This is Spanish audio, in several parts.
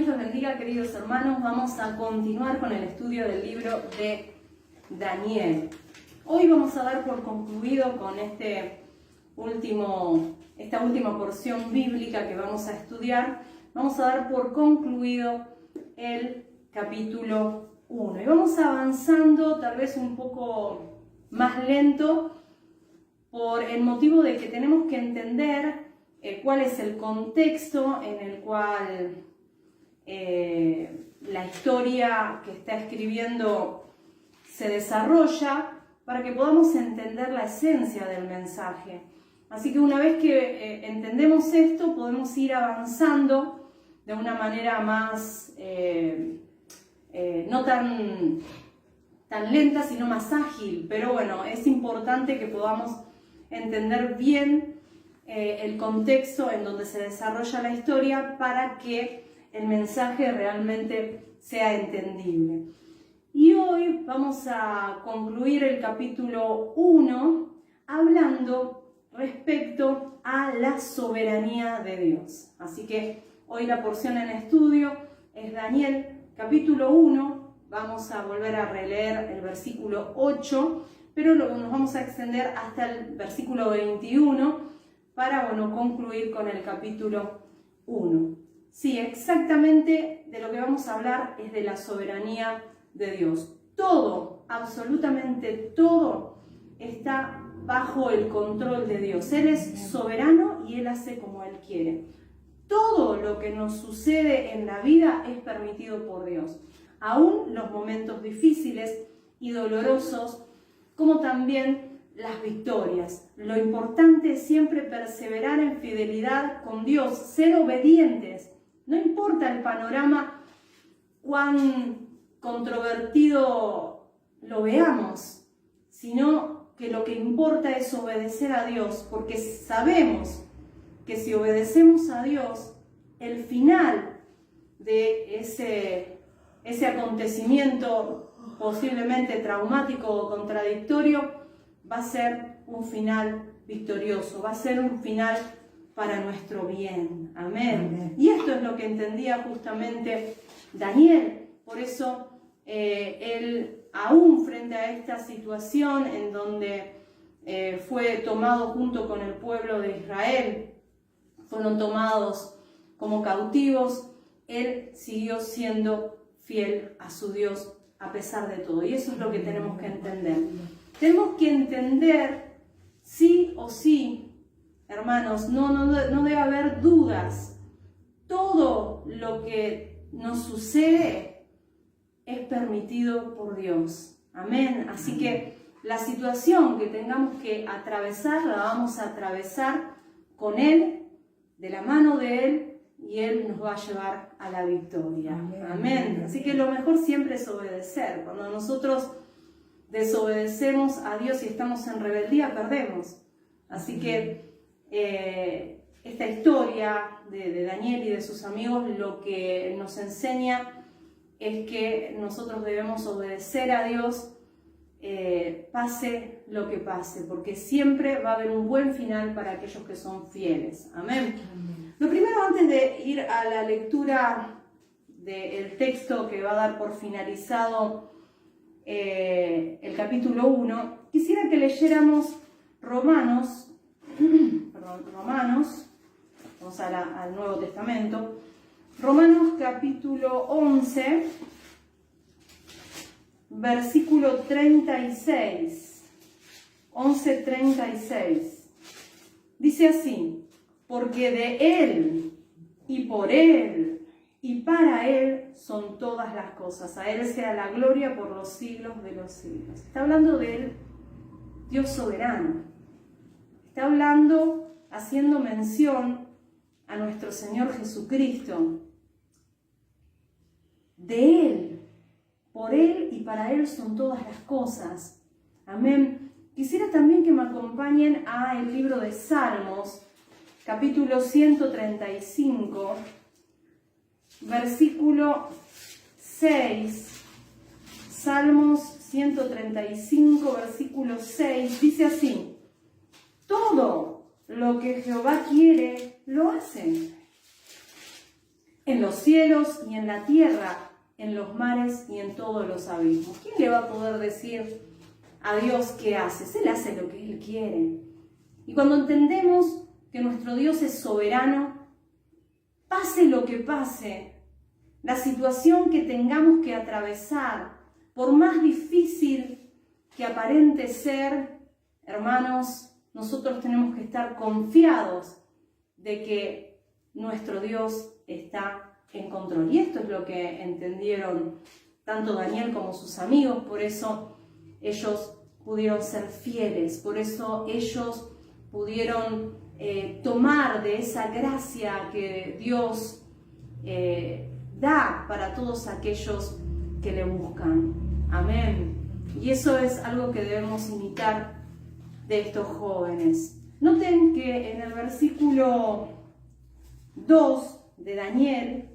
Dios los bendiga, queridos hermanos. Vamos a continuar con el estudio del libro de Daniel. Hoy vamos a dar por concluido con esta última porción bíblica que vamos a estudiar. Vamos a dar por concluido el capítulo 1. Y vamos avanzando tal vez un poco más lento por el motivo de que tenemos que entender cuál es el contexto en el cual la historia que está escribiendo se desarrolla, para que podamos entender la esencia del mensaje. Así que una vez que entendemos esto, podemos ir avanzando de una manera más, no tan lenta, sino más ágil. Pero bueno, es importante que podamos entender bien el contexto en donde se desarrolla la historia para que el mensaje realmente sea entendible. Y hoy vamos a concluir el capítulo 1 hablando respecto a la soberanía de Dios. Así que hoy la porción en estudio es Daniel capítulo 1. Vamos a volver a releer el versículo 8, pero nos vamos a extender hasta el versículo 21 para concluir con el capítulo 1. Sí, exactamente de lo que vamos a hablar es de la soberanía de Dios. Todo, absolutamente todo, está bajo el control de Dios. Él es soberano y Él hace como Él quiere. Todo lo que nos sucede en la vida es permitido por Dios. Aún los momentos difíciles y dolorosos, como también las victorias. Lo importante es siempre perseverar en fidelidad con Dios, ser obedientes. No importa el panorama, cuán controvertido lo veamos, sino que lo que importa es obedecer a Dios, porque sabemos que si obedecemos a Dios, el final de ese acontecimiento posiblemente traumático o contradictorio va a ser un final victorioso, va a ser un final para nuestro bien. Amén. Amén. Y esto es lo que entendía justamente Daniel. Por eso él, aún frente a esta situación en donde fue tomado junto con el pueblo de Israel, fueron tomados como cautivos, él siguió siendo fiel a su Dios a pesar de todo. Y eso es lo que tenemos que entender. Tenemos que entender, sí o sí, hermanos, no debe haber dudas. Todo lo que nos sucede es permitido por Dios. Amén. Así que la situación que tengamos que atravesar, la vamos a atravesar con Él, de la mano de Él, y Él nos va a llevar a la victoria. Amén. Así que lo mejor siempre es obedecer. Cuando nosotros desobedecemos a Dios y estamos en rebeldía, perdemos. Así que esta historia de Daniel y de sus amigos lo que nos enseña es que nosotros debemos obedecer a Dios, pase lo que pase, porque siempre va a haber un buen final para aquellos que son fieles. Amén. Lo primero, antes de ir a la lectura del texto que va a dar por finalizado el capítulo 1, quisiera que leyéramos Romanos, vamos al Nuevo Testamento, Romanos capítulo 11, versículo 36, 11:36. Dice así: porque de Él, y por Él, y para Él son todas las cosas. A Él sea la gloria por los siglos de los siglos. Está hablando del Dios soberano. Está hablando, haciendo mención a nuestro Señor Jesucristo. De Él, por Él y para Él son todas las cosas. Amén. Quisiera también que me acompañen al libro de Salmos, capítulo 135, versículo 6. Salmos 135, versículo 6, dice así: todo lo que Jehová quiere, lo hace. en los cielos y en la tierra, en los mares y en todos los abismos. ¿Quién le va a poder decir a Dios qué haces? Él hace lo que Él quiere. Y cuando entendemos que nuestro Dios es soberano, pase lo que pase, la situación que tengamos que atravesar, por más difícil que aparente ser, hermanos, nosotros tenemos que estar confiados de que nuestro Dios está en control. Y esto es lo que entendieron tanto Daniel como sus amigos, por eso ellos pudieron ser fieles, por eso ellos pudieron tomar de esa gracia que Dios da para todos aquellos que le buscan. Amén. Y eso es algo que debemos imitar de estos jóvenes. Noten que en el versículo 2 de Daniel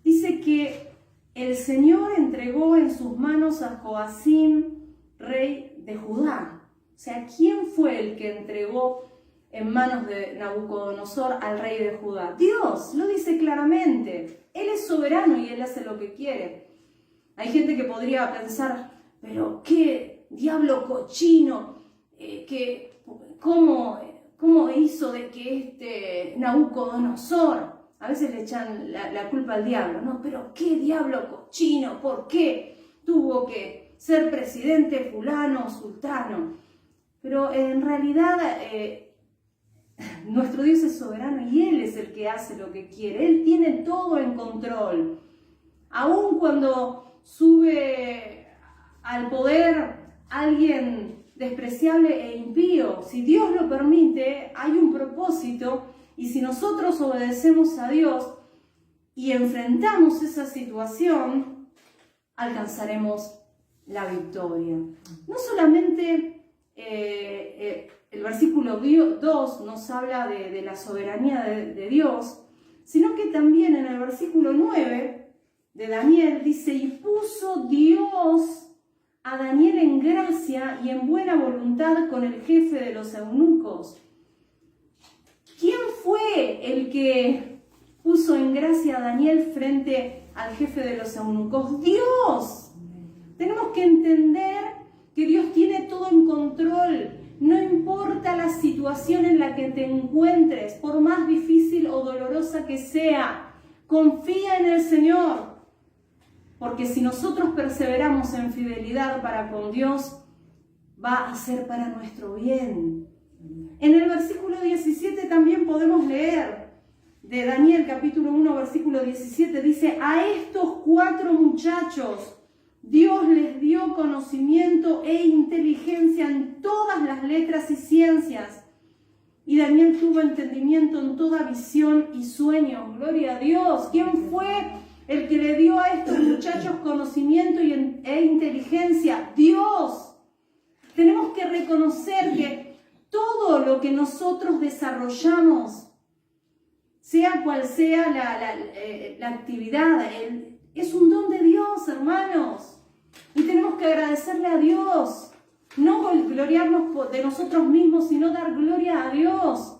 dice que el Señor entregó en sus manos a Joacim, rey de Judá. O sea, ¿quién fue el que entregó en manos de Nabucodonosor al rey de Judá? Dios, lo dice claramente. Él es soberano y Él hace lo que quiere. Hay gente que podría pensar, pero qué diablo cochino, ¿cómo hizo de que Nabucodonosor, a veces le echan la culpa al diablo, ¿no? Pero qué diablo cochino, ¿por qué tuvo que ser presidente fulano o sultano? Pero en realidad nuestro Dios es soberano y Él es el que hace lo que quiere. Él tiene todo en control. Aun cuando sube al poder alguien despreciable e impío, si Dios lo permite, hay un propósito, y si nosotros obedecemos a Dios y enfrentamos esa situación, alcanzaremos la victoria. No solamente el versículo 2 nos habla de la soberanía de Dios, sino que también en el versículo 9 de Daniel dice, y puso Dios a Daniel en gracia y en buena voluntad con el jefe de los eunucos. ¿Quién fue el que puso en gracia a Daniel frente al jefe de los eunucos? Dios. Tenemos que entender que Dios tiene todo en control. No importa la situación en la que te encuentres, por más difícil o dolorosa que sea, confía en el Señor. Porque si nosotros perseveramos en fidelidad para con Dios, va a ser para nuestro bien. En el versículo 17 también podemos leer de Daniel capítulo 1, versículo 17, dice, a estos 4 muchachos Dios les dio conocimiento e inteligencia en todas las letras y ciencias. Y Daniel tuvo entendimiento en toda visión y sueño. Gloria a Dios. ¿Quién fue el que le dio a estos muchachos conocimiento e inteligencia? Dios. Tenemos que reconocer que todo lo que nosotros desarrollamos, sea cual sea la actividad, es un don de Dios, hermanos. Y tenemos que agradecerle a Dios. No gloriarnos de nosotros mismos, sino dar gloria a Dios.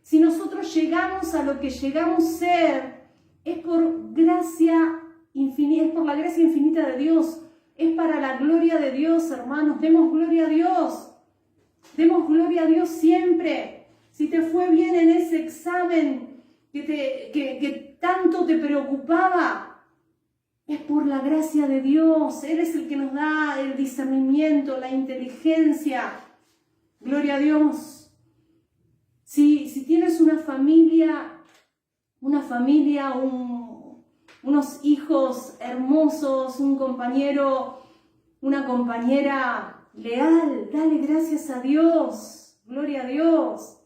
Si nosotros llegamos a lo que llegamos a ser, es por gracia infinita, es por la gracia infinita de Dios. Es para la gloria de Dios, hermanos. Demos gloria a Dios. Demos gloria a Dios siempre. Si te fue bien en ese examen que tanto te preocupaba, es por la gracia de Dios. Él es el que nos da el discernimiento, la inteligencia. Gloria a Dios. Si tienes una familia, unos hijos hermosos, un compañero, una compañera leal, dale gracias a Dios. Gloria a Dios.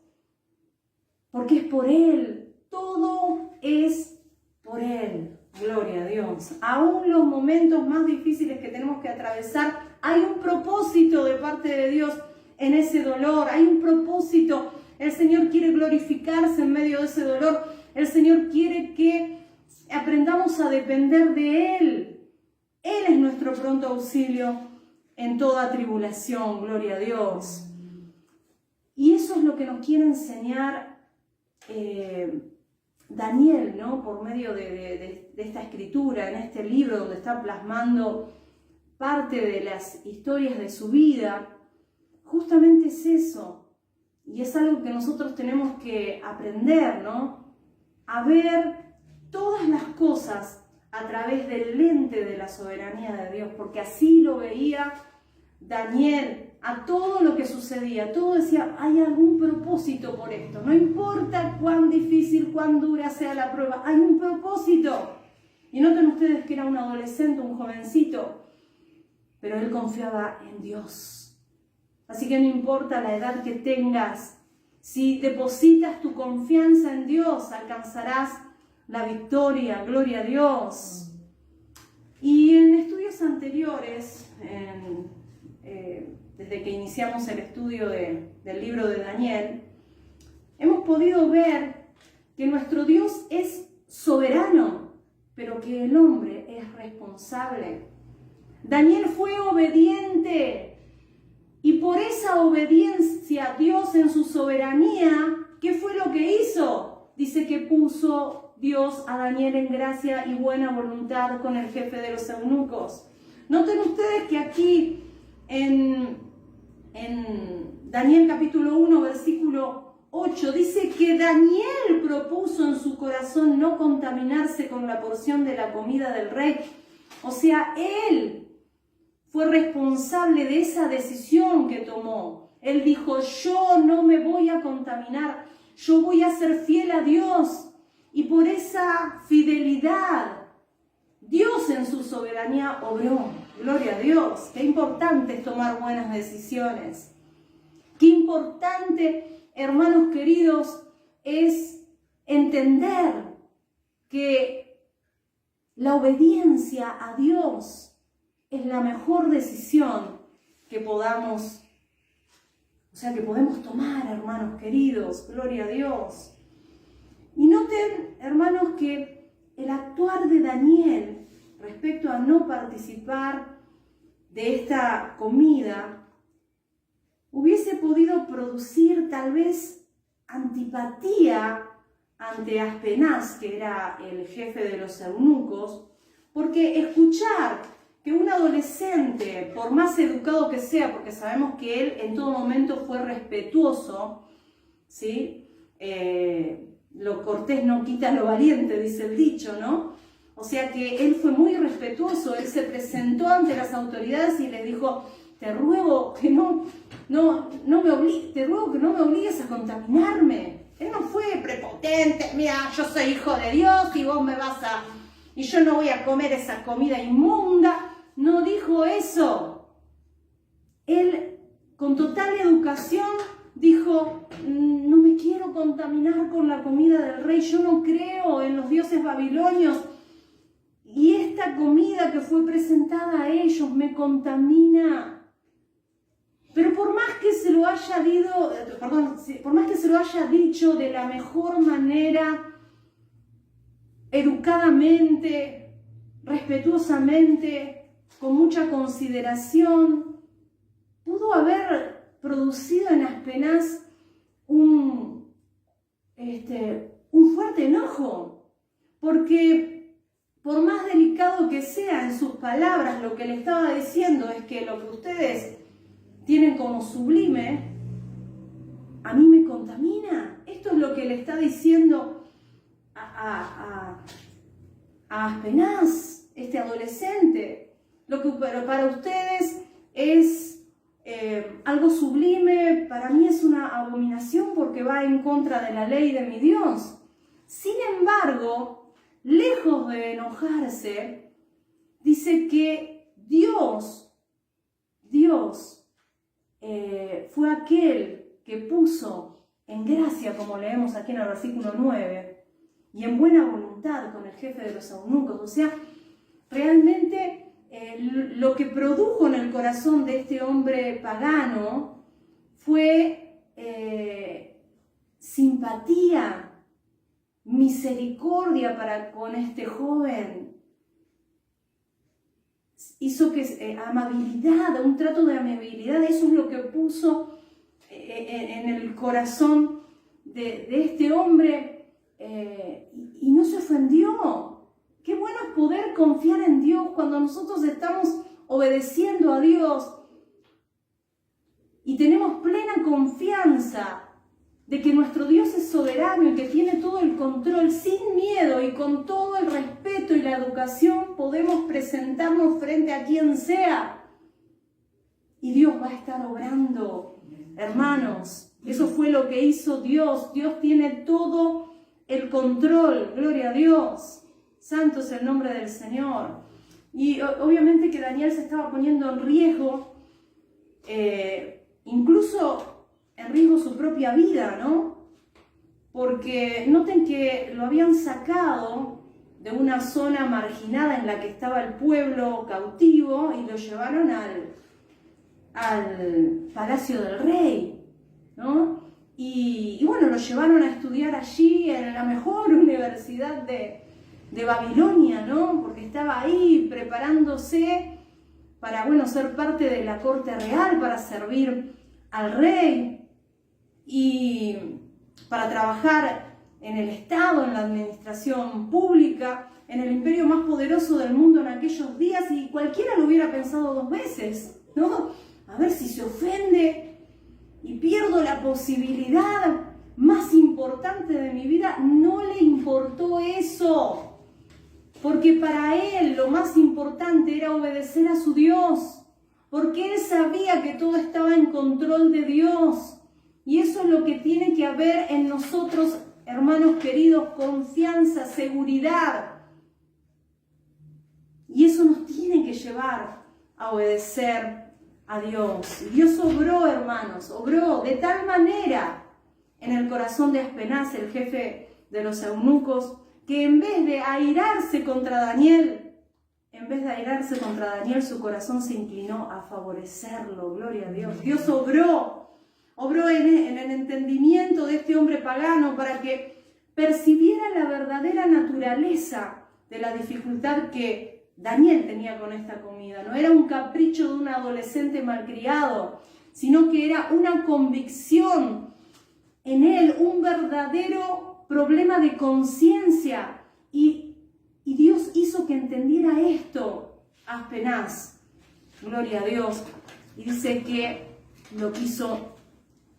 Porque es por Él. Todo es por Él. Gloria a Dios. Aún los momentos más difíciles que tenemos que atravesar, hay un propósito de parte de Dios en ese dolor. Hay un propósito. El Señor quiere glorificarse en medio de ese dolor. El Señor quiere que aprendamos a depender de Él. Él es nuestro pronto auxilio en toda tribulación. Gloria a Dios. Y eso es lo que nos quiere enseñar Daniel, ¿no? Por medio de esta escritura, en este libro donde está plasmando parte de las historias de su vida, justamente es eso. Y es algo que nosotros tenemos que aprender, ¿no? A ver todas las cosas a través del lente de la soberanía de Dios, porque así lo veía Daniel a todo lo que sucedía. Todo decía, hay algún propósito por esto. No importa cuán difícil, cuán dura sea la prueba, hay un propósito. Y noten ustedes que era un adolescente, un jovencito, pero él confiaba en Dios. Así que no importa la edad que tengas, si depositas tu confianza en Dios, alcanzarás la victoria. Gloria a Dios. Y en estudios anteriores, desde que iniciamos el estudio del libro de Daniel, hemos podido ver que nuestro Dios es soberano, pero que el hombre es responsable. Daniel fue obediente y por esa obediencia Dios en su soberanía, ¿qué fue lo que hizo? Dice que puso Dios a Daniel en gracia y buena voluntad con el jefe de los eunucos. Noten ustedes que aquí en Daniel capítulo 1, versículo 8, dice que Daniel propuso en su corazón no contaminarse con la porción de la comida del rey. O sea, él fue responsable de esa decisión que tomó. Él dijo, yo no me voy a contaminar, yo voy a ser fiel a Dios. Y por esa fidelidad, Dios en su soberanía obró. Gloria a Dios. Qué importante es tomar buenas decisiones. Qué importante, hermanos queridos, es entender que la obediencia a Dios es la mejor decisión que podemos tomar, hermanos queridos. Gloria a Dios. Y noten, hermanos, que el actuar de Daniel respecto a no participar de esta comida hubiese podido producir tal vez antipatía ante Aspenaz, que era el jefe de los eunucos, porque escuchar que un adolescente, por más educado que sea, porque sabemos que él en todo momento fue respetuoso, ¿sí? Lo cortés no quita lo valiente, dice el dicho, ¿no? O sea que él fue muy respetuoso, él se presentó ante las autoridades y les dijo, te ruego que no me obligues a contaminarme. Él no fue prepotente, mira, yo soy hijo de Dios y yo no voy a comer esa comida inmunda. No dijo eso. Él, con total educación, dijo, no me quiero contaminar con la comida del rey, yo no creo en los dioses babilonios. Y esta comida que fue presentada a ellos me contamina. Pero por más que se lo haya dicho de la mejor manera, educadamente, respetuosamente, con mucha consideración, pudo haber producido en Aspenaz un fuerte enojo, porque por más delicado que sea en sus palabras, lo que le estaba diciendo es que lo que ustedes tienen como sublime, a mí me contamina. Esto es lo que le está diciendo a Aspenaz, este adolescente. Lo que para ustedes es algo sublime, para mí es una abominación porque va en contra de la ley de mi Dios. Sin embargo, lejos de enojarse, dice que Dios fue aquel que puso en gracia, como leemos aquí en el versículo 9, y en buena voluntad con el jefe de los eunucos. O sea, realmente lo que produjo en el corazón de este hombre pagano fue simpatía, misericordia para con este joven. Hizo que amabilidad, un trato de amabilidad, eso es lo que puso en el corazón de este hombre y no se ofendió. Qué bueno es poder confiar en Dios cuando nosotros estamos obedeciendo a Dios y tenemos plena confianza de que nuestro Dios es soberano y que tiene todo el control. Sin miedo y con todo el respeto y la educación podemos presentarnos frente a quien sea y Dios va a estar obrando. Hermanos, eso fue lo que hizo Dios. Dios tiene todo el control. Gloria a Dios. Santo es el nombre del Señor. Y obviamente que Daniel se estaba poniendo en riesgo, incluso en riesgo su propia vida, ¿no? Porque noten que lo habían sacado de una zona marginada en la que estaba el pueblo cautivo y lo llevaron al palacio del rey, ¿no? Y bueno, lo llevaron a estudiar allí en la mejor universidad de Babilonia, ¿no? Porque estaba ahí preparándose para, bueno, ser parte de la corte real, para servir al rey y para trabajar en el Estado, en la administración pública, en el imperio más poderoso del mundo en aquellos días, y cualquiera lo hubiera pensado 2 veces, ¿no? A ver si se ofende y pierdo la posibilidad más importante de mi vida. No le importó eso. Porque para él lo más importante era obedecer a su Dios. Porque él sabía que todo estaba en control de Dios. Y eso es lo que tiene que haber en nosotros, hermanos queridos, confianza, seguridad. Y eso nos tiene que llevar a obedecer a Dios. Y Dios obró, hermanos, obró de tal manera en el corazón de Aspenaz, el jefe de los eunucos, que en vez de airarse contra Daniel, su corazón se inclinó a favorecerlo. Gloria a Dios. Dios obró en el entendimiento de este hombre pagano para que percibiera la verdadera naturaleza de la dificultad que Daniel tenía con esta comida. No era un capricho de un adolescente malcriado, sino que era una convicción en él, un verdadero problema de conciencia, y Dios hizo que entendiera esto Aspenaz. Gloria a Dios. Y dice que lo quiso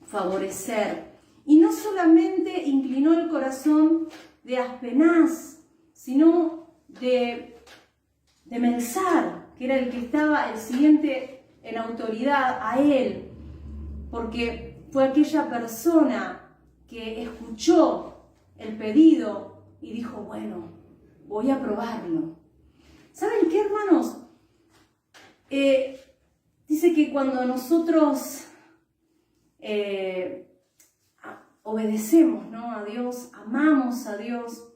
favorecer. Y no solamente inclinó el corazón de Aspenaz, sino de Melsar, que era el que estaba el siguiente en autoridad a él, porque fue aquella persona que escuchó el pedido y dijo, bueno, voy a probarlo. ¿Saben qué, hermanos? Dice que cuando nosotros obedecemos, ¿no?, a Dios, amamos a Dios,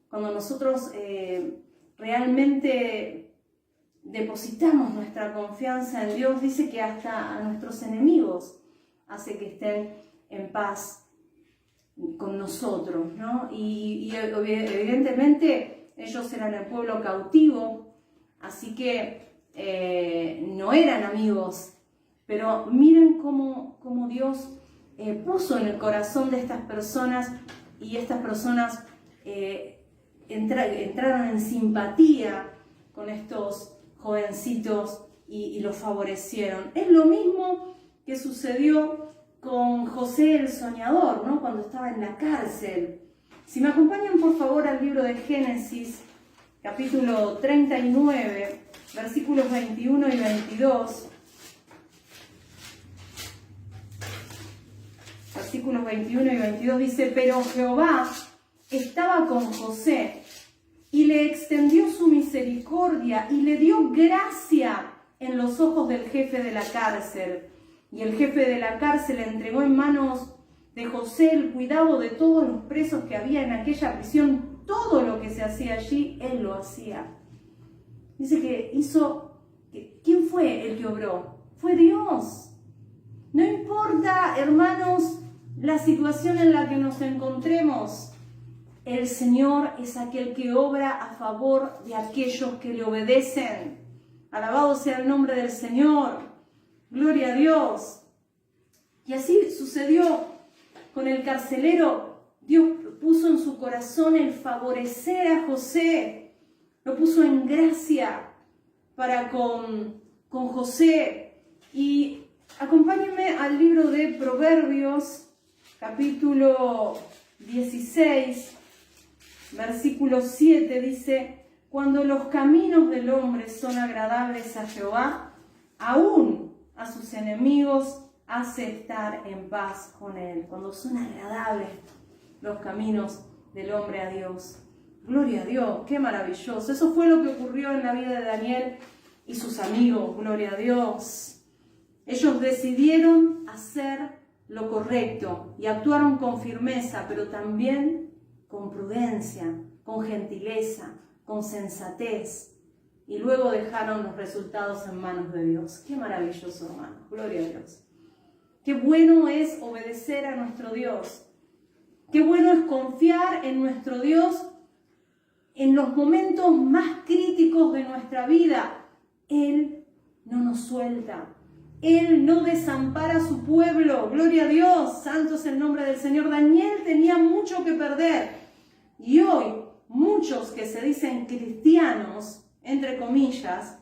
cuando nosotros realmente depositamos nuestra confianza en Dios, dice que hasta a nuestros enemigos hace que estén en paz con nosotros, ¿no? Y evidentemente ellos eran el pueblo cautivo, así que no eran amigos, pero miren cómo Dios puso en el corazón de estas personas, y estas personas entraron en simpatía con estos jovencitos y los favorecieron. Es lo mismo que sucedió con José el soñador, ¿no?, cuando estaba en la cárcel. Si me acompañan por favor al libro de Génesis, capítulo 39, versículos 21 y 22. Versículos 21 y 22 dice, pero Jehová estaba con José y le extendió su misericordia y le dio gracia en los ojos del jefe de la cárcel. Y el jefe de la cárcel entregó en manos de José el cuidado de todos los presos que había en aquella prisión. Todo lo que se hacía allí, él lo hacía. Dice que hizo... ¿Quién fue el que obró? Fue Dios. No importa, hermanos, la situación en la que nos encontremos, el Señor es aquel que obra a favor de aquellos que le obedecen. Alabado sea el nombre del Señor. Gloria a Dios. Y así sucedió con el carcelero Dios puso en su corazón el favorecer a José, lo puso en gracia para con José. Y acompáñenme al libro de Proverbios, capítulo 16, versículo 7, dice: cuando los caminos del hombre son agradables a Jehová, aún a sus enemigos hace estar en paz con él. Cuando son agradables los caminos del hombre a Dios. Gloria a Dios, qué maravilloso. Eso fue lo que ocurrió en la vida de Daniel y sus amigos, gloria a Dios. Ellos decidieron hacer lo correcto y actuaron con firmeza, pero también con prudencia, con gentileza, con sensatez. Y luego dejaron los resultados en manos de Dios. Qué maravilloso, hermano. Gloria a Dios. Qué bueno es obedecer a nuestro Dios. Qué bueno es confiar en nuestro Dios en los momentos más críticos de nuestra vida. Él no nos suelta. Él no desampara a su pueblo. Gloria a Dios. Santo es el nombre del Señor. Daniel tenía mucho que perder. Y hoy, muchos que se dicen cristianos, entre comillas,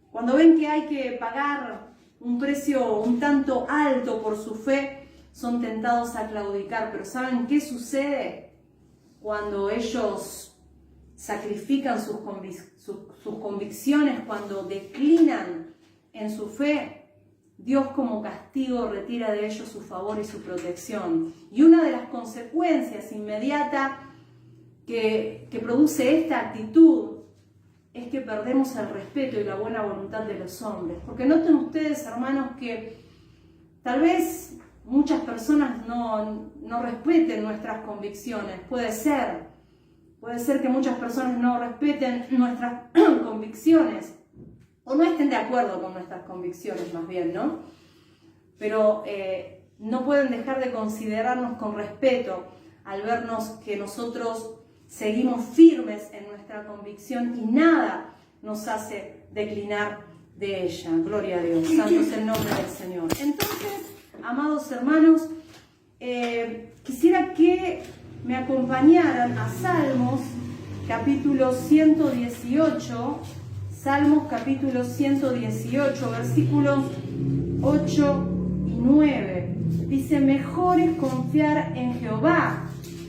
cuando ven que hay que pagar un precio un tanto alto por su fe, son tentados a claudicar. Pero ¿saben qué sucede cuando ellos sacrifican sus convicciones, cuando declinan en su fe? Dios como castigo retira de ellos su favor y su protección. Y una de las consecuencias inmediatas que produce esta actitud es que perdemos el respeto y la buena voluntad de los hombres. Porque noten ustedes, hermanos, que tal vez muchas personas no respeten nuestras convicciones. Puede ser que muchas personas no respeten nuestras convicciones o no estén de acuerdo con nuestras convicciones, más bien, ¿no? Pero no pueden dejar de considerarnos con respeto al vernos que nosotros seguimos firmes en nuestra convicción y nada nos hace declinar de ella. Gloria a Dios. Santo es el nombre del Señor. Entonces, amados hermanos, quisiera que me acompañaran a Salmos, capítulo 118, Salmos capítulo 118, versículos 8 y 9. Dice: mejor es confiar en Jehová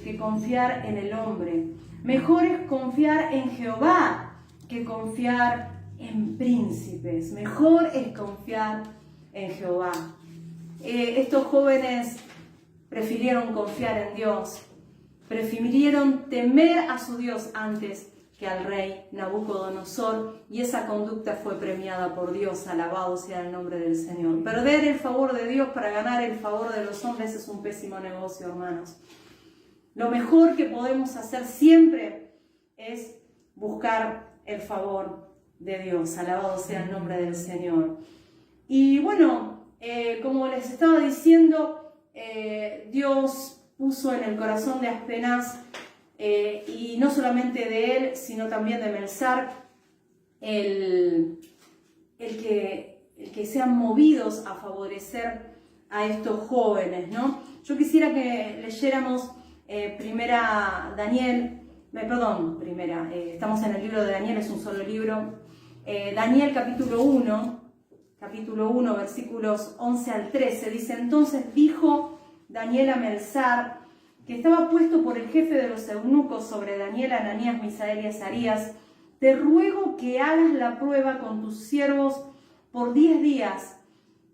que confiar en el hombre. Mejor es confiar en Jehová que confiar en príncipes. Mejor es confiar en Jehová. Estos jóvenes prefirieron confiar en Dios. Prefirieron temer a su Dios antes que al rey Nabucodonosor, y esa conducta fue premiada por Dios. Alabado sea el nombre del Señor. Perder el favor de Dios para ganar el favor de los hombres es un pésimo negocio, hermanos. Lo mejor que podemos hacer siempre es buscar el favor de Dios. Alabado sea el nombre del Señor. Y bueno, como les estaba diciendo, Dios puso en el corazón de Aspenaz, y no solamente de él, sino también de Melzar, el que sean movidos a favorecer a estos jóvenes, ¿no? Yo quisiera que leyéramos estamos en el libro de Daniel, es un solo libro. Daniel capítulo 1, versículos 11 al 13, dice: entonces dijo Daniel a Melzar, que estaba puesto por el jefe de los eunucos sobre Daniel, Ananías, Misael y Azarías: te ruego que hagas la prueba con tus siervos por 10 días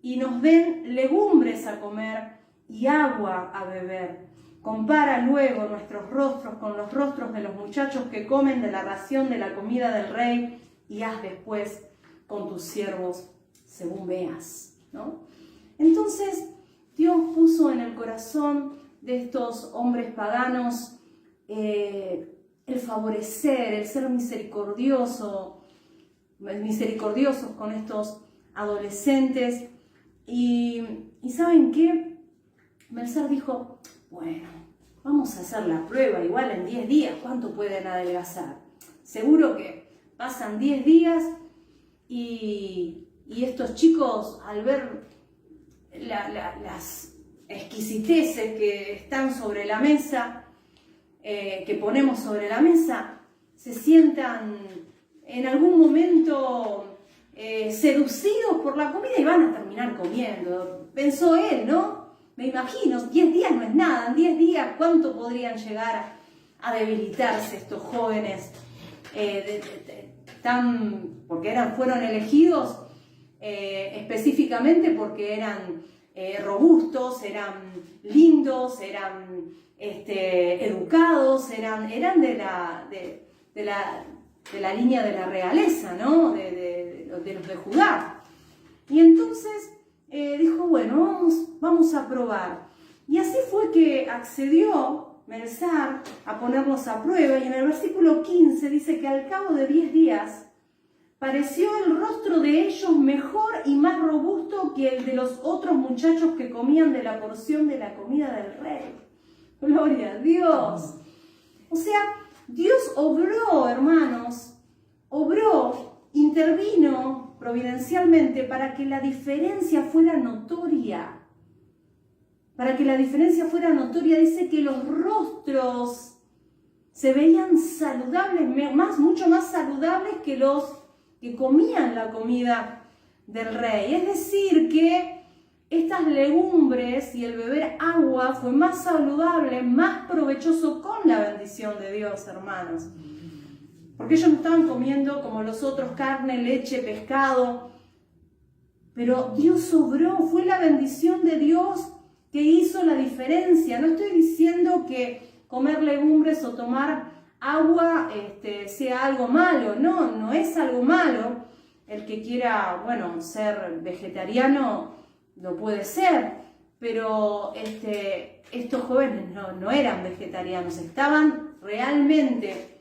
y nos den legumbres a comer y agua a beber. Compara luego nuestros rostros con los rostros de los muchachos que comen de la ración de la comida del rey, y haz después con tus siervos según veas, ¿no? Entonces Dios puso en el corazón de estos hombres paganos el favorecer, el ser misericordiosos con estos adolescentes. Y ¿saben qué? Melzar dijo: bueno, vamos a hacer la prueba, igual en 10 días, ¿cuánto pueden adelgazar? Seguro que pasan 10 días y estos chicos, al ver las exquisiteces que están sobre la mesa, que ponemos sobre la mesa, se sientan en algún momento seducidos por la comida y van a terminar comiendo. Pensó él, ¿no? Me imagino, 10 días no es nada, en 10 días ¿cuánto podrían llegar a debilitarse estos jóvenes? Porque fueron elegidos específicamente porque eran robustos, eran lindos, eran educados, eran de la línea de la realeza, ¿no? De los de Judá. Y entonces dijo, bueno, vamos a probar. Y así fue que accedió Melzar a ponerlos a prueba, y en el versículo 15 dice que al cabo de 10 días pareció el rostro de ellos mejor y más robusto que el de los otros muchachos que comían de la porción de la comida del rey. Gloria a Dios. O sea, Dios obró, hermanos, intervino providencialmente para que la diferencia fuera notoria. Para que la diferencia fuera notoria, dice que los rostros se veían saludables, mucho más saludables que los que comían la comida del rey. Es decir, que estas legumbres y el beber agua fue más saludable, más provechoso con la bendición de Dios, hermanos. Porque ellos no estaban comiendo como los otros carne, leche, pescado. Pero Dios obró, fue la bendición de Dios que hizo la diferencia. No estoy diciendo que comer legumbres o tomar agua sea algo malo. No es algo malo. El que quiera, ser vegetariano lo puede ser. Pero estos jóvenes no eran vegetarianos. Estaban realmente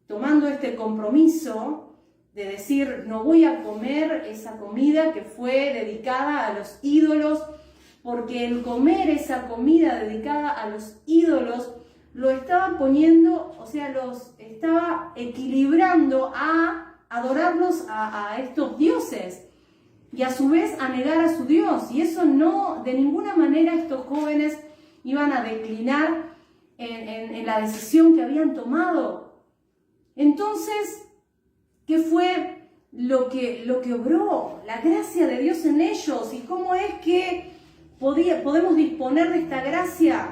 tomando este compromiso de decir, no voy a comer esa comida que fue dedicada a los ídolos, porque el comer esa comida dedicada a los ídolos lo estaba poniendo, los estaba equilibrando a adorarlos a estos dioses y a su vez a negar a su Dios. Y eso no, de ninguna manera estos jóvenes iban a declinar en la decisión que habían tomado. Entonces, ¿qué fue lo que obró? La gracia de Dios en ellos. ¿Y cómo es que podemos disponer de esta gracia?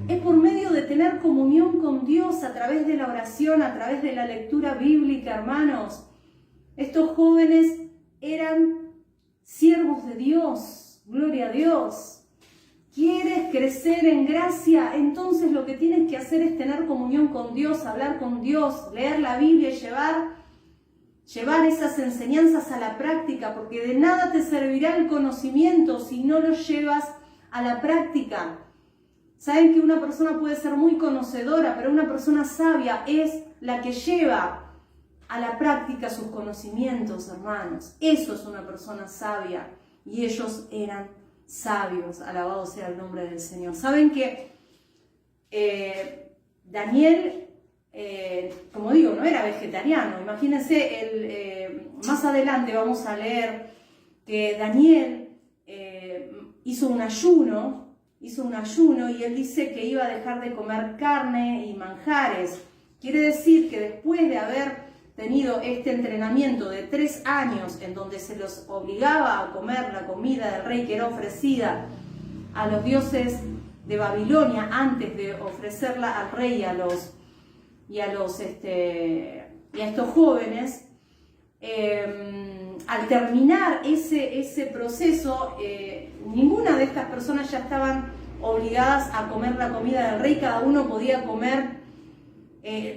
Es por medio de tener comunión con Dios a través de la oración, a través de la lectura bíblica, hermanos. Estos jóvenes eran siervos de Dios. Gloria a Dios. ¿Quieres crecer en gracia? Entonces lo que tienes que hacer es tener comunión con Dios, hablar con Dios, leer la Biblia y llevar esas enseñanzas a la práctica, porque de nada te servirá el conocimiento si no lo llevas a la práctica. Saben que una persona puede ser muy conocedora, pero una persona sabia es la que lleva a la práctica sus conocimientos, hermanos. Eso es una persona sabia, y ellos eran sabios. Alabado sea el nombre del Señor. Saben que Daniel, como digo, no era vegetariano. Imagínense, más adelante vamos a leer que Daniel hizo un ayuno y él dice que iba a dejar de comer carne y manjares. Quiere decir que después de haber tenido este entrenamiento de 3 años en donde se los obligaba a comer la comida del rey que era ofrecida a los dioses de Babilonia antes de ofrecerla al rey y a estos jóvenes, al terminar ese proceso, ninguna de estas personas ya estaban obligadas a comer la comida del rey. Cada uno podía comer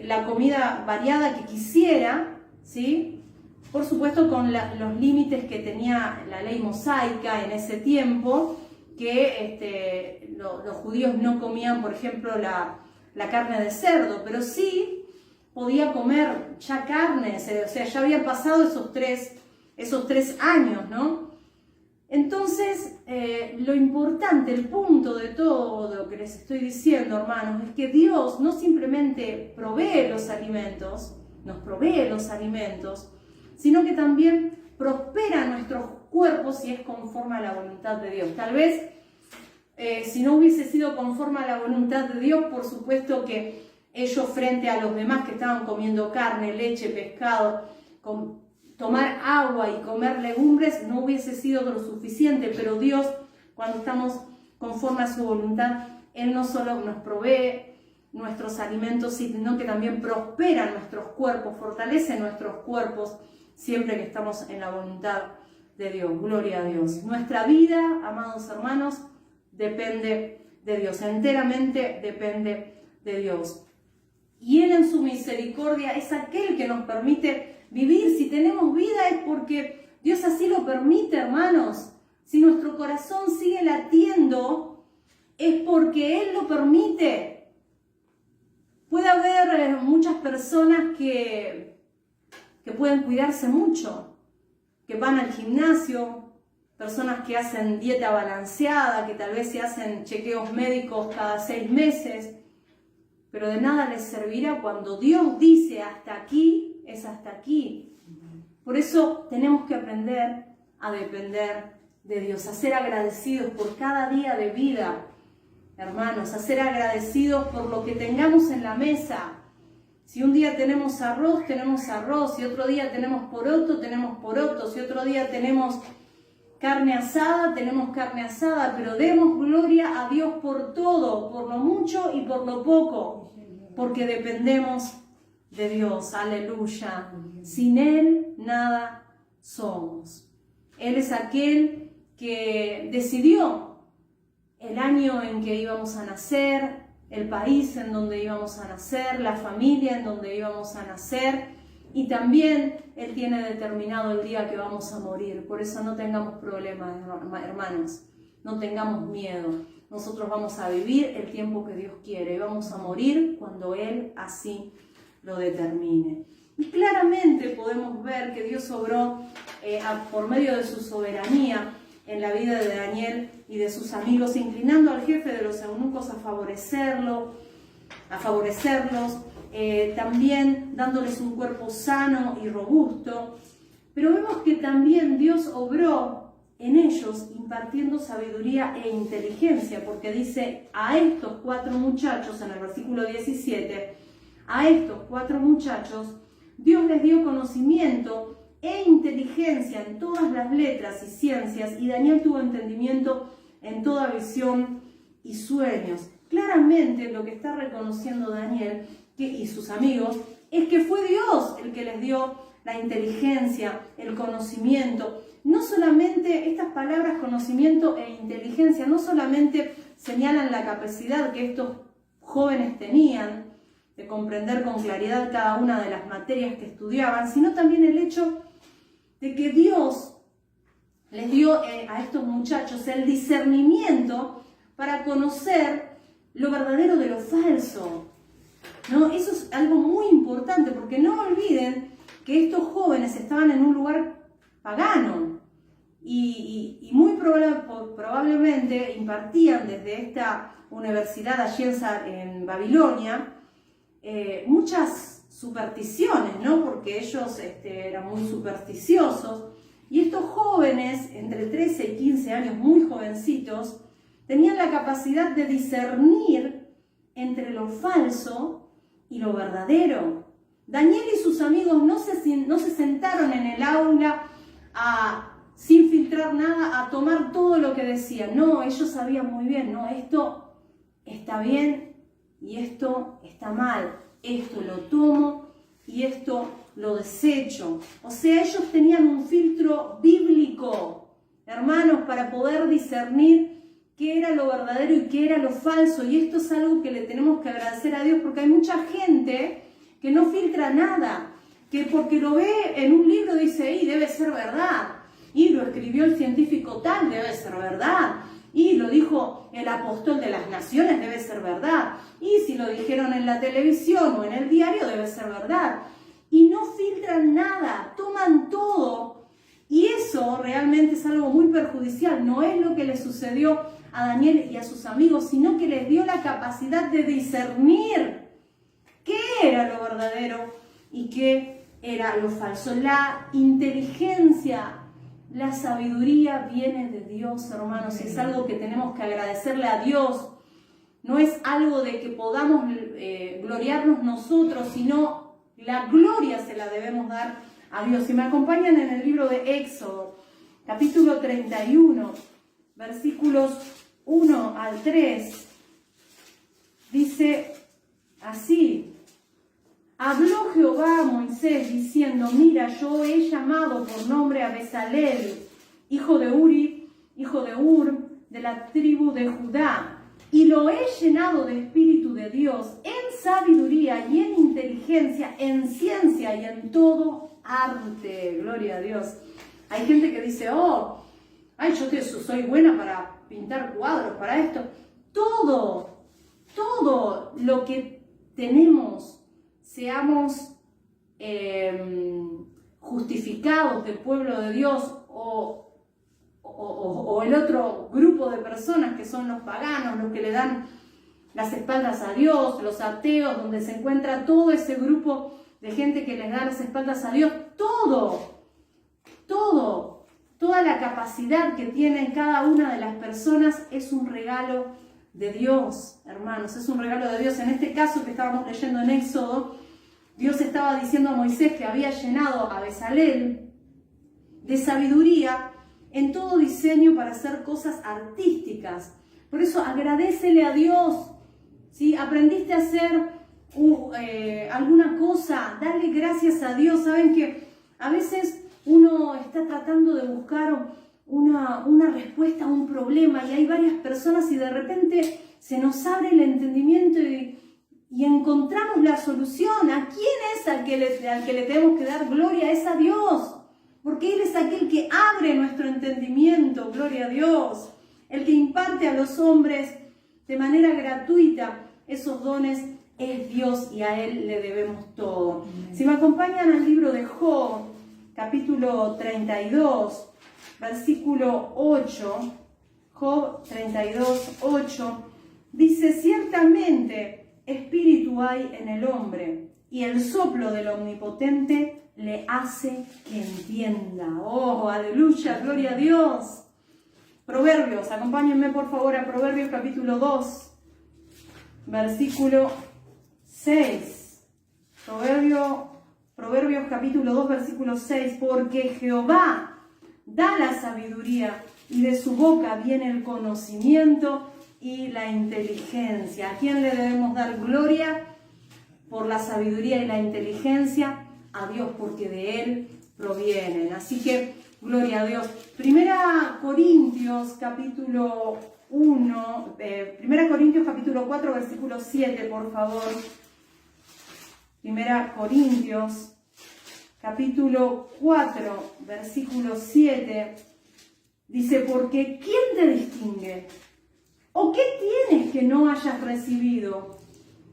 la comida variada que quisiera, ¿sí? Por supuesto con los límites que tenía la ley mosaica en ese tiempo, que los judíos no comían, por ejemplo, la carne de cerdo, pero sí podía comer ya carne, ya habían pasado esos tres años, ¿no? Entonces, lo importante, el punto de todo lo que les estoy diciendo, hermanos, es que Dios no simplemente provee los alimentos, nos provee los alimentos, sino que también prospera nuestros cuerpos si es conforme a la voluntad de Dios. Tal vez, si no hubiese sido conforme a la voluntad de Dios, por supuesto que ellos frente a los demás que estaban comiendo carne, leche, pescado, tomar agua y comer legumbres no hubiese sido lo suficiente, pero Dios, cuando estamos conforme a su voluntad, Él no solo nos provee nuestros alimentos, sino que también prospera nuestros cuerpos, fortalece nuestros cuerpos siempre que estamos en la voluntad de Dios. Gloria a Dios. Nuestra vida, amados hermanos, depende de Dios, enteramente depende de Dios. Y Él en su misericordia es aquel que nos permite vivir. Si tenemos vida es porque Dios así lo permite, hermanos. Si nuestro corazón sigue latiendo, es porque Él lo permite. Puede haber muchas personas que pueden cuidarse mucho, que van al gimnasio, personas que hacen dieta balanceada, que tal vez se hacen chequeos médicos cada 6 meses, pero de nada les servirá cuando Dios dice hasta aquí, es hasta aquí. Por eso tenemos que aprender a depender de Dios, a ser agradecidos por cada día de vida, hermanos, a ser agradecidos por lo que tengamos en la mesa. Si un día tenemos arroz, si otro día tenemos poroto, si otro día tenemos carne asada, pero demos gloria a Dios por todo, por lo mucho y por lo poco, porque dependemos de Dios, aleluya. Sin Él nada somos. Él es aquel que decidió el año en que íbamos a nacer, el país en donde íbamos a nacer, la familia en donde íbamos a nacer, y también Él tiene determinado el día que vamos a morir. Por eso no tengamos problemas, hermanos, no tengamos miedo. Nosotros vamos a vivir el tiempo que Dios quiere y vamos a morir cuando Él así lo determine. Y claramente podemos ver que Dios obró por medio de su soberanía en la vida de Daniel y de sus amigos, inclinando al jefe de los eunucos a favorecerlos, también dándoles un cuerpo sano y robusto. Pero vemos que también Dios obró en ellos impartiendo sabiduría e inteligencia, porque dice a estos 4 muchachos, en el versículo 17, a estos 4 muchachos Dios les dio conocimiento e inteligencia en todas las letras y ciencias, y Daniel tuvo entendimiento en toda visión y sueños. Claramente lo que está reconociendo Daniel y sus amigos es que fue Dios el que les dio la inteligencia, el conocimiento. No solamente estas palabras conocimiento e inteligencia no solamente señalan la capacidad que estos jóvenes tenían de comprender con claridad cada una de las materias que estudiaban, sino también el hecho de que Dios les dio a estos muchachos el discernimiento para conocer lo verdadero de lo falso. ¿No? Eso es algo muy importante, porque no olviden que estos jóvenes estaban en un lugar pagano y muy probablemente impartían desde esta universidad allí en Babilonia muchas supersticiones, ¿no? Porque ellos eran muy supersticiosos, y estos jóvenes, entre 13 y 15 años, muy jovencitos, tenían la capacidad de discernir entre lo falso y lo verdadero. Daniel y sus amigos no se sentaron en el aula sin filtrar nada, a tomar todo lo que decían. No, ellos sabían muy bien, no, esto está bien y esto está mal. Esto lo tomo y esto lo desecho. O sea, ellos tenían un filtro bíblico, hermanos, para poder discernir qué era lo verdadero y qué era lo falso. Y esto es algo que le tenemos que agradecer a Dios, porque hay mucha gente que no filtra nada, que porque lo ve en un libro dice, y debe ser verdad, y lo escribió el científico tal, debe ser verdad, y lo dijo el apóstol de las naciones, debe ser verdad, y si lo dijeron en la televisión o en el diario, debe ser verdad. Y no filtran nada, toman todo, y eso realmente es algo muy perjudicial. No es lo que le sucedió a Daniel y a sus amigos, sino que les dio la capacidad de discernir qué era lo verdadero y qué era lo falso. La inteligencia, la sabiduría viene de Dios, hermanos, y es algo que tenemos que agradecerle a Dios. No es algo de que podamos gloriarnos nosotros, sino la gloria se la debemos dar a Dios. Si me acompañan en el libro de Éxodo, capítulo 31, versículos 1 al 3, dice así: habló Jehová a Moisés diciendo, mira, yo he llamado por nombre a Bezalel, hijo de Uri, hijo de Ur, de la tribu de Judá, y lo he llenado de espíritu de Dios, en sabiduría y en inteligencia, en ciencia y en todo arte. Gloria a Dios. Hay gente que dice, yo soy buena para pintar cuadros, para esto. Todo lo que tenemos, seamos justificados del pueblo de Dios o el otro grupo de personas que son los paganos, los que le dan las espaldas a Dios, los ateos, donde se encuentra todo ese grupo de gente que les da las espaldas a Dios, toda la capacidad que tienen cada una de las personas es un regalo de Dios, hermanos, es un regalo de Dios. En este caso que estábamos leyendo en Éxodo, Dios estaba diciendo a Moisés que había llenado a Bezalel de sabiduría en todo diseño para hacer cosas artísticas. Por eso agradécele a Dios. Si aprendiste a hacer alguna cosa, dale gracias a Dios. Saben que a veces uno está tratando de buscar una respuesta a un problema y hay varias personas y de repente se nos abre el entendimiento y encontramos la solución. ¿A quién es al que le tenemos que dar gloria? Es a Dios. Porque Él es aquel que abre nuestro entendimiento, gloria a Dios. El que imparte a los hombres de manera gratuita esos dones es Dios y a Él le debemos todo. Si me acompañan al libro de Job, capítulo 32, versículo 8, Job 32, 8, dice, ciertamente espíritu hay en el hombre y el soplo del Omnipotente le hace que entienda. Oh, aleluya, gloria a Dios. Proverbios, acompáñenme por favor a Proverbios capítulo 2, versículo 6. Proverbios capítulo 2, versículo 6. Porque Jehová da la sabiduría y de su boca viene el conocimiento y la inteligencia. ¿A quién le debemos dar gloria por la sabiduría y la inteligencia? A Dios, porque de Él provienen. Así que, gloria a Dios. Primera Corintios capítulo 4, versículo 7, por favor. Primera Corintios capítulo 4, versículo 7. Dice, porque ¿quién te distingue? ¿O qué tienes que no hayas recibido?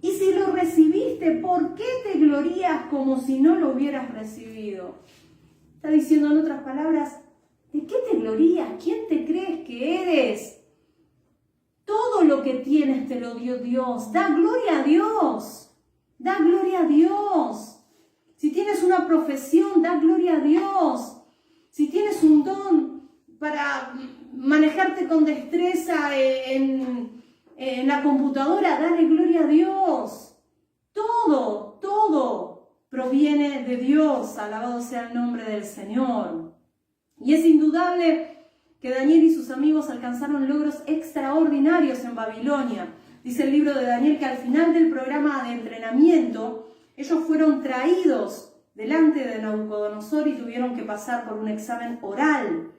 Y si lo recibiste, ¿por qué te glorías como si no lo hubieras recibido? Está diciendo en otras palabras, ¿de qué te glorías? ¿Quién te crees que eres? Todo lo que tienes te lo dio Dios. Da gloria a Dios. Da gloria a Dios. Si tienes una profesión, da gloria a Dios. Si tienes un don para manejarte con destreza en la computadora, dale gloria a Dios. Todo proviene de Dios. Alabado sea el nombre del Señor. Y es indudable que Daniel y sus amigos alcanzaron logros extraordinarios en Babilonia. Dice el libro de Daniel que al final del programa de entrenamiento, ellos fueron traídos delante de Nabucodonosor y tuvieron que pasar por un examen oral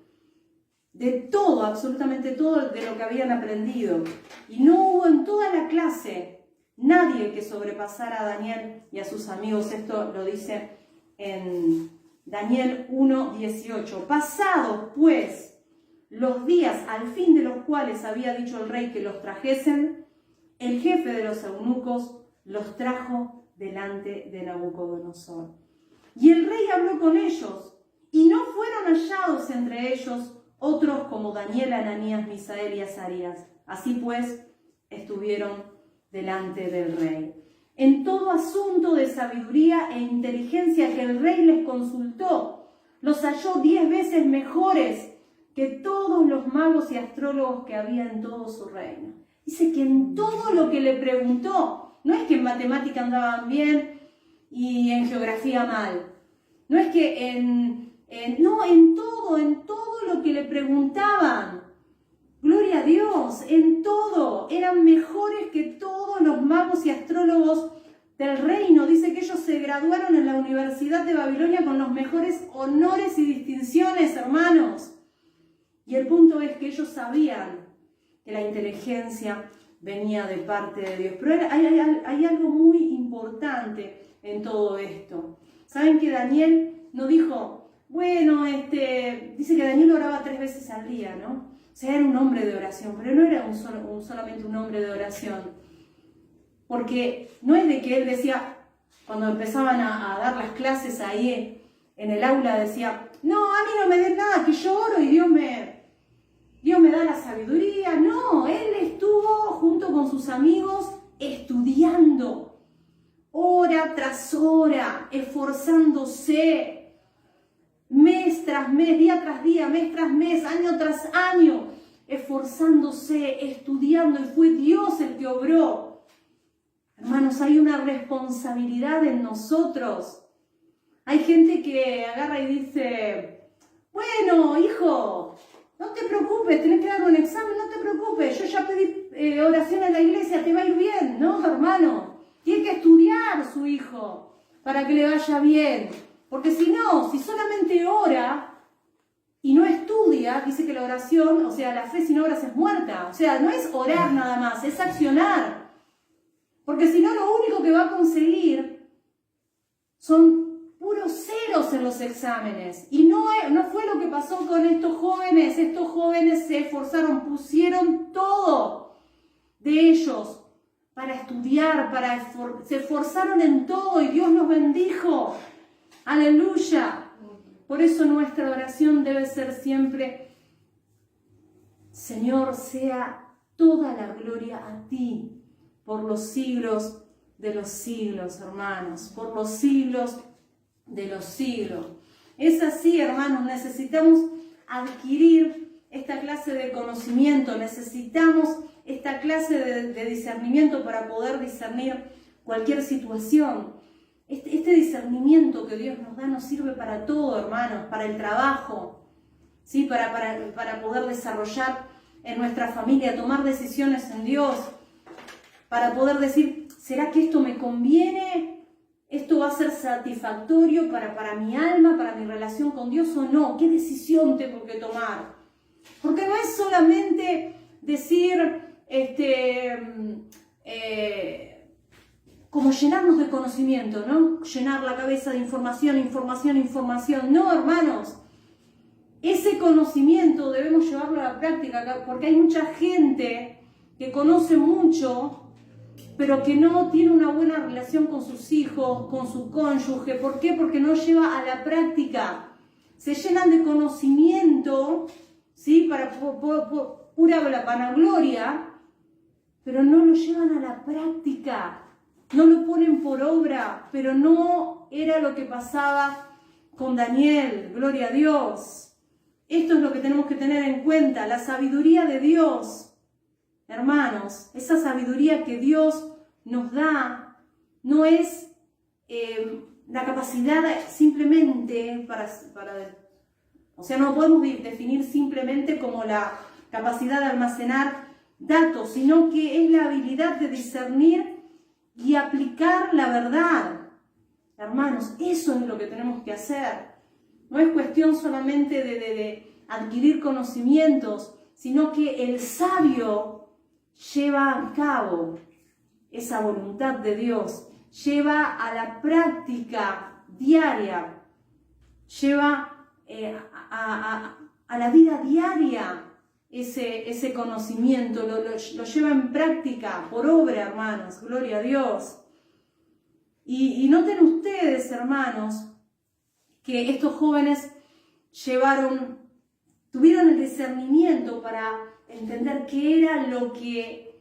de todo, absolutamente todo de lo que habían aprendido. Y no hubo en toda la clase nadie que sobrepasara a Daniel y a sus amigos. Esto lo dice en Daniel 1:18. Pasados, pues, los días al fin de los cuales había dicho el rey que los trajesen, el jefe de los eunucos los trajo delante de Nabucodonosor. Y el rey habló con ellos, y no fueron hallados entre ellos otros como Daniel, Ananías, Misael y Azarías. Así pues, estuvieron delante del rey. En todo asunto de sabiduría e inteligencia que el rey les consultó, los halló 10 veces mejores que todos los magos y astrólogos que había en todo su reino. Dice que en todo lo que le preguntó, no es que en matemática andaban bien y en geografía mal. No es que en todo lo que le preguntaban. Gloria a Dios, en todo. Eran mejores que todos los magos y astrólogos del reino. Dice que ellos se graduaron en la Universidad de Babilonia con los mejores honores y distinciones, hermanos. Y el punto es que ellos sabían que la inteligencia venía de parte de Dios. Pero hay algo muy importante en todo esto. ¿Saben que Daniel no dijo, bueno, dice que Daniel oraba 3 veces al día, ¿no? O sea, era un hombre de oración, pero no era solamente un hombre de oración. Porque no es de que él decía, cuando empezaban a dar las clases ahí en el aula, decía, no, a mí no me den nada, que yo oro y Dios me da la sabiduría. No, él estuvo junto con sus amigos estudiando, hora tras hora, esforzándose, mes tras mes, día tras día, mes tras mes, año tras año, esforzándose, estudiando, y fue Dios el que obró. Hermanos, hay una responsabilidad en nosotros. Hay gente que agarra y dice, bueno, hijo, no te preocupes, tenés que dar un examen, no te preocupes, yo ya pedí oración en la iglesia, te va a ir bien. No, hermano, tiene que estudiar su hijo para que le vaya bien. Porque si no, si solamente ora y no estudia, dice que la oración, o sea, la fe sin obras es muerta. O sea, no es orar nada más, es accionar. Porque si no, lo único que va a conseguir son puros ceros en los exámenes. Y no fue lo que pasó con estos jóvenes. Estos jóvenes se esforzaron, pusieron todo de ellos para estudiar, se esforzaron en todo y Dios los bendijo. Aleluya. Por eso nuestra oración debe ser siempre, Señor, sea toda la gloria a ti por los siglos de los siglos, hermanos, por los siglos de los siglos. Es así, hermanos, necesitamos adquirir esta clase de conocimiento, necesitamos esta clase de discernimiento para poder discernir cualquier situación. Este discernimiento que Dios nos da nos sirve para todo, hermanos, para el trabajo, ¿sí? Para poder desarrollar en nuestra familia, tomar decisiones en Dios, para poder decir, ¿será que esto me conviene? ¿Esto va a ser satisfactorio para mi alma, para mi relación con Dios o no? ¿Qué decisión tengo que tomar? Porque no es solamente decir, como llenarnos de conocimiento, ¿no? Llenar la cabeza de información. No, hermanos. Ese conocimiento debemos llevarlo a la práctica, porque hay mucha gente que conoce mucho, pero que no tiene una buena relación con sus hijos, con su cónyuge. ¿Por qué? Porque no lleva a la práctica. Se llenan de conocimiento, ¿sí? Para pura vanagloria, pero no lo llevan a la práctica. No lo ponen por obra, pero no era lo que pasaba con Daniel. Gloria a Dios. Esto es lo que tenemos que tener en cuenta, la sabiduría de Dios. Hermanos, esa sabiduría que Dios nos da no es la capacidad simplemente o sea, no podemos definir simplemente como la capacidad de almacenar datos, sino que es la habilidad de discernir y aplicar la verdad. Hermanos, eso es lo que tenemos que hacer. No es cuestión solamente de adquirir conocimientos, sino que el sabio lleva a cabo esa voluntad de Dios, lleva a la práctica diaria, lleva a la vida diaria ese conocimiento, lo lleva en práctica, por obra, hermanos, gloria a Dios. Y noten ustedes, hermanos, que estos jóvenes tuvieron el discernimiento para entender qué era lo que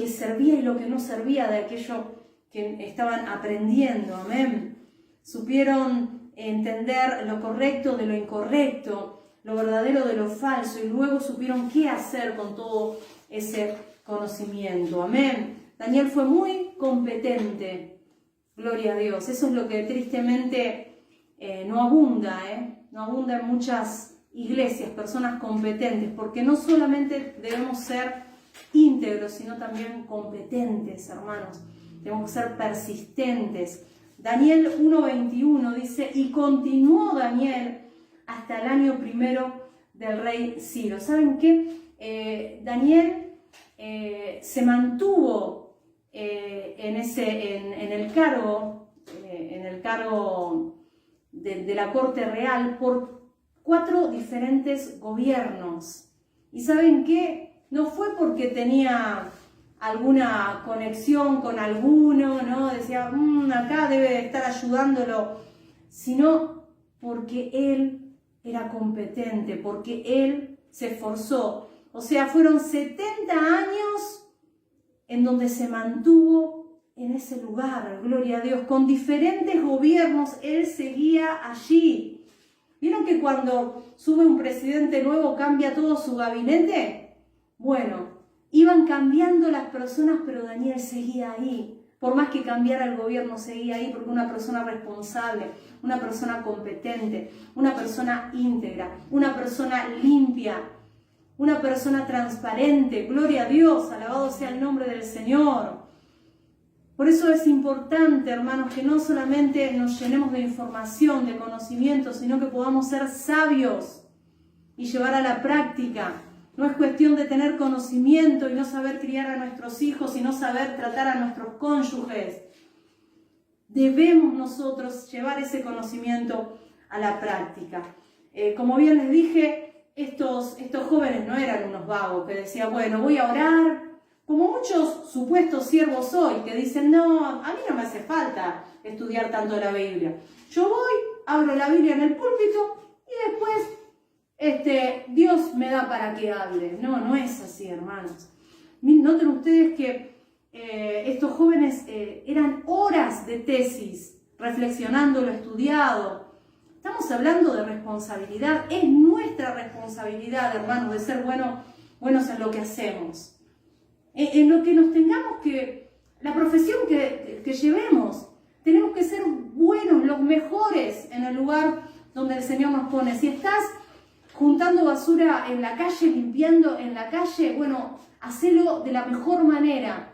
servía y lo que no servía de aquello que estaban aprendiendo, amén. Supieron entender lo correcto de lo incorrecto, lo verdadero de lo falso, y luego supieron qué hacer con todo ese conocimiento, amén. Daniel fue muy competente. Gloria a Dios. Eso es lo que tristemente no abunda, no abunda en muchas iglesias, personas competentes, porque no solamente debemos ser íntegros, sino también competentes, hermanos. Debemos ser persistentes. Daniel 1:21 dice, y continuó Daniel hasta el año primero del rey Ciro. ¿Saben qué? Daniel se mantuvo en el cargo de la corte real por 4 diferentes gobiernos. ¿Y saben qué? No fue porque tenía alguna conexión con alguno, ¿no? Decía, acá debe estar ayudándolo, sino porque él era competente, porque él se esforzó. O sea, fueron 70 años en donde se mantuvo en ese lugar, gloria a Dios, con diferentes gobiernos, él seguía allí. ¿Vieron que cuando sube un presidente nuevo cambia todo su gabinete? Bueno, iban cambiando las personas, pero Daniel seguía ahí. Por más que cambiara el gobierno, seguía ahí, porque una persona responsable, una persona competente, una persona íntegra, una persona limpia, una persona transparente. Gloria a Dios, alabado sea el nombre del Señor. Por eso es importante, hermanos, que no solamente nos llenemos de información, de conocimiento, sino que podamos ser sabios y llevar a la práctica. No es cuestión de tener conocimiento y no saber criar a nuestros hijos y no saber tratar a nuestros cónyuges. Debemos nosotros llevar ese conocimiento a la práctica. Como bien les dije, estos jóvenes no eran unos vagos que decían, bueno, voy a orar, como muchos supuestos siervos hoy que dicen, no, a mí no me hace falta estudiar tanto la Biblia. Yo voy, abro la Biblia en el púlpito y después Dios me da para que hable. No, no es así, hermanos. Noten ustedes que estos jóvenes eran horas de tesis, reflexionando lo estudiado. Estamos hablando de responsabilidad. Es nuestra responsabilidad, hermanos, de ser buenos en lo que hacemos. En lo que nos tengamos que, la profesión que llevemos, tenemos que ser buenos, los mejores en el lugar donde el Señor nos pone. Si estás juntando basura en la calle, limpiando en la calle, bueno, hacelo de la mejor manera,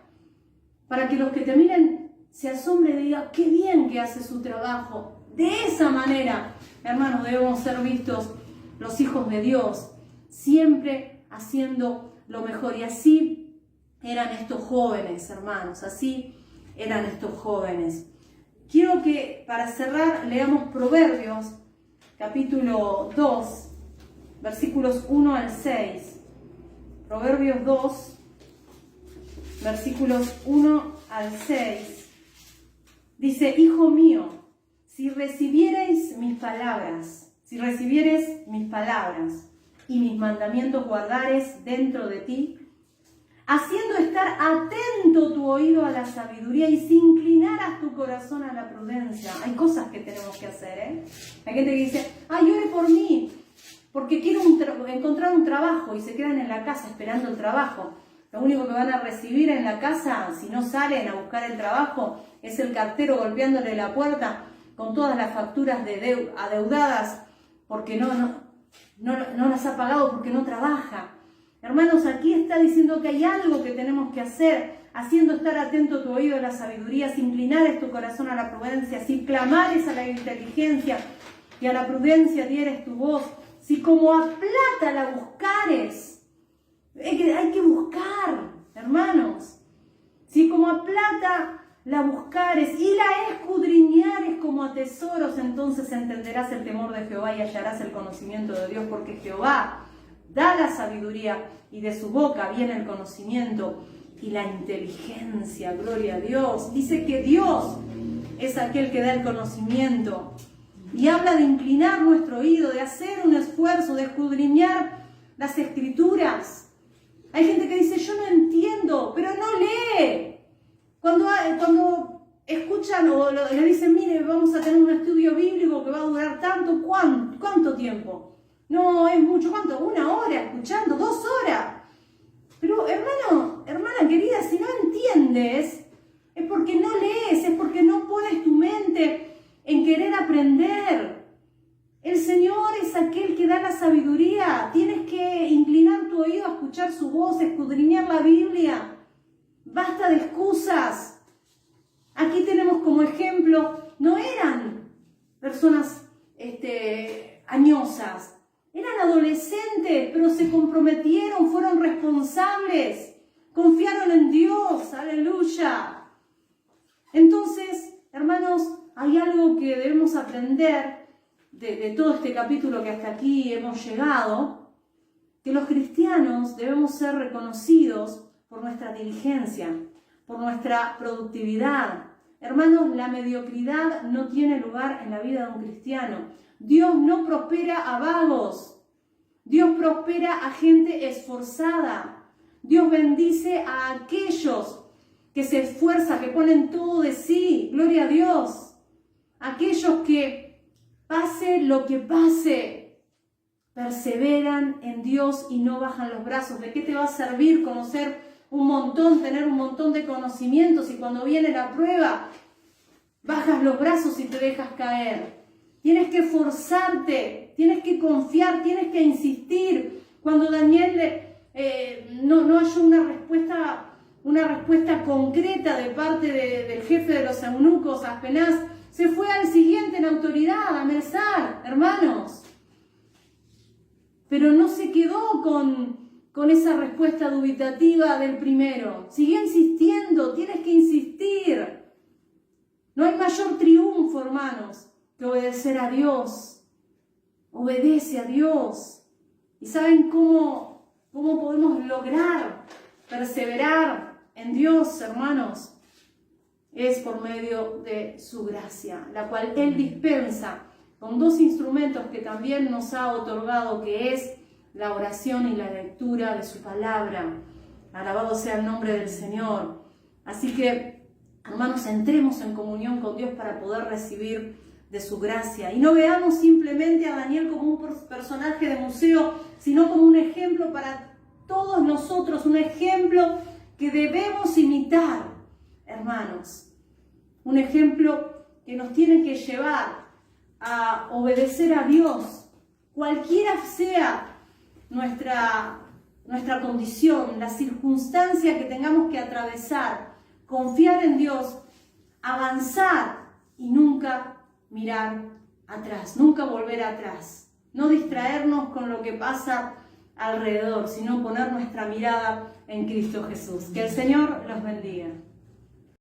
para que los que te miren se asombren y digan, qué bien que hace su trabajo. De esa manera, hermanos, debemos ser vistos los hijos de Dios, siempre haciendo lo mejor. Y así eran estos jóvenes, hermanos, así eran estos jóvenes. Quiero que, para cerrar, leamos Proverbios, capítulo 2, versículos 1 al 6. Proverbios 2, versículos 1 al 6. Dice, hijo mío, si recibiereis mis palabras y mis mandamientos guardares dentro de ti, haciendo estar atento tu oído a la sabiduría y si inclinaras tu corazón a la prudencia. Hay cosas que tenemos que hacer, Hay gente que dice, ay, ore por mí, porque quiero encontrar un trabajo, y se quedan en la casa esperando el trabajo. Lo único que van a recibir en la casa, si no salen a buscar el trabajo, es el cartero golpeándole la puerta con todas las facturas adeudadas, porque no las ha pagado porque no trabaja. Hermanos, aquí está diciendo que hay algo que tenemos que hacer, haciendo estar atento tu oído a la sabiduría, si inclinares tu corazón a la prudencia, si clamares a la inteligencia y a la prudencia dieres tu voz, si como a plata la buscares. Hay que buscar, hermanos. Si como a plata la buscares y la escudriñares como a tesoros, entonces entenderás el temor de Jehová y hallarás el conocimiento de Dios, porque Jehová da la sabiduría y de su boca viene el conocimiento y la inteligencia. Gloria a Dios. Dice que Dios es aquel que da el conocimiento y habla de inclinar nuestro oído, de hacer un esfuerzo, de escudriñar las escrituras. Hay gente que dice, yo no entiendo, pero no lee. Cuando escuchan o le dicen, mire, vamos a tener un estudio bíblico que va a durar tanto, ¿cuánto tiempo? No, es mucho. ¿Cuánto? 1 hora escuchando, 2 horas. Pero hermano, hermana querida, si no entiendes, es porque no lees, es porque no pones tu mente en querer aprender. El Señor es aquel que da la sabiduría. Tienes que inclinar tu oído a escuchar su voz, escudriñar la Biblia. Basta de excusas. Aquí tenemos como ejemplo, no eran personas añosas, eran adolescentes, pero se comprometieron, fueron responsables, confiaron en Dios, aleluya. Entonces, hermanos, hay algo que debemos aprender de todo este capítulo que hasta aquí hemos llegado, que los cristianos debemos ser reconocidos por nuestra diligencia, por nuestra productividad. Hermanos, la mediocridad no tiene lugar en la vida de un cristiano. Dios no prospera a vagos. Dios prospera a gente esforzada. Dios bendice a aquellos que se esfuerzan, que ponen todo de sí. Gloria a Dios. Aquellos que, pase lo que pase, perseveran en Dios y no bajan los brazos. ¿De qué te va a servir conocer un montón, tener un montón de conocimientos y cuando viene la prueba bajas los brazos y te dejas caer? Tienes que esforzarte, tienes que confiar, tienes que insistir. Cuando Daniel no halló una respuesta concreta de parte del jefe de los eunucos, Aspenaz, se fue al siguiente en autoridad, a Mesar, hermanos. Pero no se quedó con esa respuesta dubitativa del primero. Siguió insistiendo, tienes que insistir. No hay mayor triunfo, hermanos, que obedecer a Dios. Obedece a Dios. ¿Y saben cómo podemos lograr perseverar en Dios, hermanos? Es por medio de su gracia, la cual Él dispensa con dos instrumentos que también nos ha otorgado, que es la oración y la lectura de su palabra. Alabado sea el nombre del Señor. Así que, hermanos, entremos en comunión con Dios para poder recibir de su gracia. Y no veamos simplemente a Daniel como un personaje de museo, sino como un ejemplo para todos nosotros, un ejemplo que debemos imitar, hermanos. Un ejemplo que nos tiene que llevar a obedecer a Dios, cualquiera sea nuestra condición, la circunstancia que tengamos que atravesar, confiar en Dios, avanzar y nunca mirar atrás, nunca volver atrás, no distraernos con lo que pasa alrededor, sino poner nuestra mirada en Cristo Jesús. Que el Señor los bendiga.